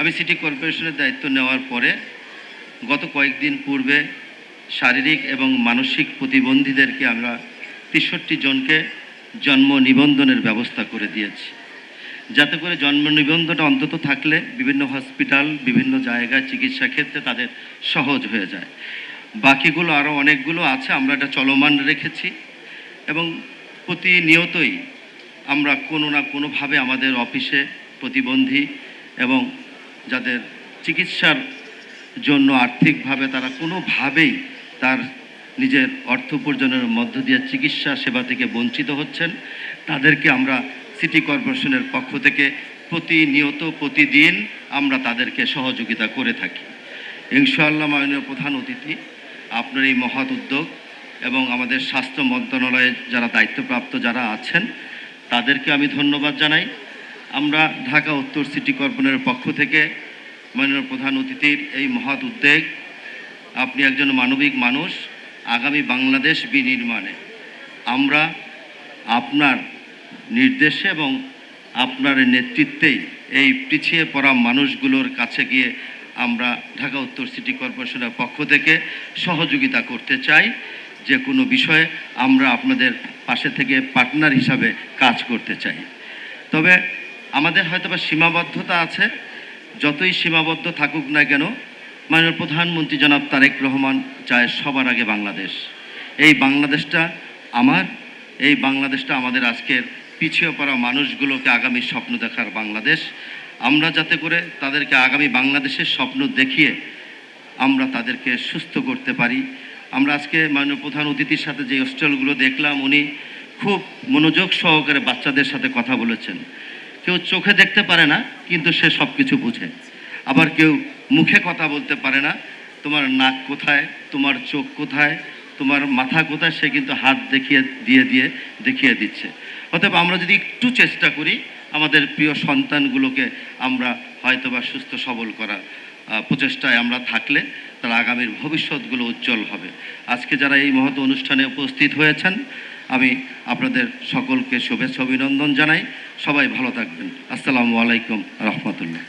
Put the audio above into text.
আমি সিটি কর্পোরেশনের দায়িত্ব নেওয়ার পরে গত কয়েকদিন পূর্বে শারীরিক এবং মানসিক প্রতিবন্ধীদেরকে আমরা ৬৩ জনকে জন্ম নিবন্ধনের ব্যবস্থা করে দিয়েছি, যাতে করে জন্ম নিবন্ধনটা অন্তত থাকলে বিভিন্ন হসপিটাল বিভিন্ন জায়গায় চিকিৎসা ক্ষেত্রে তাদের সহজ হয়ে যায়। বাকিগুলো আরও অনেকগুলো আছে, আমরা এটা চলমান রেখেছি এবং প্রতিনিয়তই আমরা কোনো না কোনোভাবে আমাদের অফিসে প্রতিবন্ধী এবং যাদের চিকিৎসার জন্য আর্থিকভাবে তারা কোনোভাবেই তার নিজের অর্থ উপার্জনের মধ্য দিয়ে চিকিৎসা সেবা থেকে বঞ্চিত হচ্ছেন, তাদেরকে আমরা সিটি কর্পোরেশনের পক্ষ থেকে প্রতিনিয়ত প্রতিদিন আমরা তাদেরকে সহযোগিতা করে থাকি। ইনশাআল্লাহ মাননীয় প্রধান অতিথি, আপনার এই মহৎ উদ্যোগ এবং আমাদের স্বাস্থ্য মন্ত্রণালয়ে যারা দায়িত্বপ্রাপ্ত যারা আছেন তাদেরকে আমি ধন্যবাদ জানাই। আমরা ঢাকা উত্তর সিটি কর্পোরেশনের পক্ষ থেকে মাননীয় প্রধান অতিথির এই মহৎ উদ্যোগ, আপনি একজন মানবিক মানুষ, আগামী বাংলাদেশ বিনির্মাণে আমরা আপনার নির্দেশে এবং আপনার নেতৃত্বেই এই পিছিয়ে পড়া মানুষগুলোর কাছে গিয়ে আমরা ঢাকা উত্তর সিটি কর্পোরেশনের পক্ষ থেকে সহযোগিতা করতে চাই। যে কোনো বিষয়ে আমরা আপনাদের পাশে থেকে পার্টনার হিসাবে কাজ করতে চাই। তবে আমাদের হয়তোবা সীমাবদ্ধতা আছে, যতই সীমাবদ্ধ থাকুক না কেন মাননীয় প্রধানমন্ত্রী জনাব তারেক রহমান চায় সবার আগে বাংলাদেশ। এই বাংলাদেশটা এই বাংলাদেশটা আমাদের আজকের পিছিয়ে পড়া মানুষগুলোকে আগামী স্বপ্ন দেখার বাংলাদেশ। আমরা যাতে করে তাদেরকে আগামী বাংলাদেশের স্বপ্ন দেখিয়ে আমরা তাদেরকে সুস্থ করতে পারি। আমরা আজকে মাননীয় প্রধান অতিথির সাথে যে হোস্টেলগুলো দেখলাম, উনি খুব মনোযোগ সহকারে বাচ্চাদের সাথে কথা বলেছেন। কেউ চোখে দেখতে পারে না কিন্তু সে সব কিছু বুঝে, আবার কেউ মুখে কথা বলতে পারে না, তোমার নাক কোথায়, তোমার চোখ কোথায়, তোমার মাথা কোথায়, সে কিন্তু হাত দেখিয়ে দিচ্ছে। অতএব আমরা যদি একটু চেষ্টা করি আমাদের প্রিয় সন্তানগুলোকে আমরা হয়তোবা সুস্থ সবল করার প্রচেষ্টায় আমরা থাকলে তার আগামীর ভবিষ্যৎগুলো উজ্জ্বল হবে। আজকে যারা এই মহৎ অনুষ্ঠানে উপস্থিত হয়েছেন আমি আপনাদের সকলকে শুভেচ্ছা অভিনন্দন জানাই। সবাই ভালো থাকবেন। আসসালামু আলাইকুম রহমতুল্লাহ।